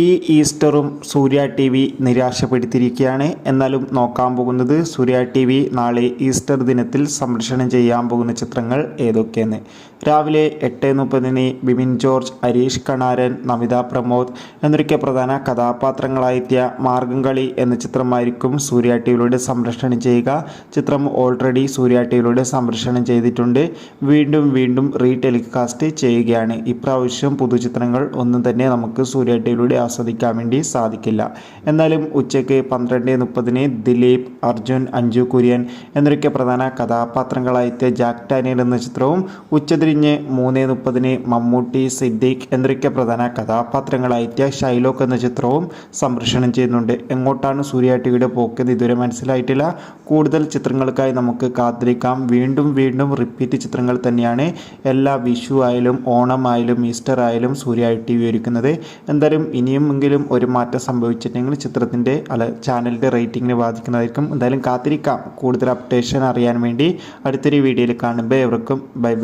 ഈ ഈസ്റ്ററും സൂര്യ T V നിരാശപ്പെടുത്തിയിരിക്കുകയാണ്. എന്നാലും നോക്കാൻ പോകുന്നത് സൂര്യ ടി വി നാളെ ഈസ്റ്റർ ദിനത്തിൽ സംപ്രേഷണം ചെയ്യാൻ പോകുന്ന ചിത്രങ്ങൾ ഏതൊക്കെയെന്ന്. രാവിലെ 8:30 ബിബിൻ ജോർജ്, ഹരീഷ് കണാരൻ, നമിത പ്രമോദ് എന്നൊക്കെ പ്രധാന കഥാപാത്രങ്ങളായെത്തിയ മാർഗംകളി എന്ന ചിത്രമായിരിക്കും സൂര്യ ടി വിയിലൂടെ സംപ്രേഷണം ചെയ്യുക. ചിത്രം ഓൾറെഡി സൂര്യ ടി വിയിലൂടെ സംപ്രേഷണം ചെയ്തിട്ടുണ്ട്. വീണ്ടും റീടെലികാസ്റ്റ് ചെയ്യുകയാണ്. ഇപ്രാവശ്യം പുതുചിത്രങ്ങൾ ഒന്നും തന്നെ നമുക്ക് സൂര്യ ടി വിയിലൂടെ ആസ്വദിക്കാൻ വേണ്ടി സാധിക്കില്ല. എന്നാലും ഉച്ചയ്ക്ക് 12:30 ദിലീപ്, അർജുൻ, അഞ്ജു കുര്യൻ എന്നൊക്കെ പ്രധാന കഥാപാത്രങ്ങളായെത്തിയ ജാക്ക് ഡാനിയൽ എന്ന ചിത്രവും, ഉച്ചതിരിഞ്ഞ് 3:30 മമ്മൂട്ടി, സിദ്ദീഖ് എന്നൊക്കെ പ്രധാന കഥാപാത്രങ്ങളായെത്തിയ ഷൈലോക്ക് എന്ന ചിത്രവും സംപ്രേഷണം ചെയ്യുന്നുണ്ട്. എങ്ങോട്ടാണ് സൂര്യ ടി വിയുടെ പോക്കെന്ന് ഇതുവരെ മനസ്സിലായിട്ടില്ല. കൂടുതൽ ചിത്രങ്ങൾക്കായി നമുക്ക് കാത്തിരിക്കാം. വീണ്ടും റിപ്പീറ്റ് ചിത്രങ്ങൾ തന്നെയാണ് എല്ലാ വിഷു ആയാലും ഓണം ആയാലും ഈസ്റ്റർ ആയാലും സൂര്യ ടി വി ഒരുക്കുന്നത്. എന്തായാലും ഇനിയുമെങ്കിലും ഒരു മാറ്റം സംഭവിച്ചിട്ടുണ്ടെങ്കിൽ ചിത്രത്തിൻ്റെ ചാനലിൻ്റെ റേറ്റിംഗിനെ ബാധിക്കുന്നതായിരിക്കും. എന്തായാലും കാത്തിരിക്കാം കൂടുതൽ അപ്ഡേഷൻ അറിയാൻ വേണ്ടി. അടുത്തൊരു വീഡിയോയിൽ കാണുമ്പോൾ എവർക്കും ബൈ.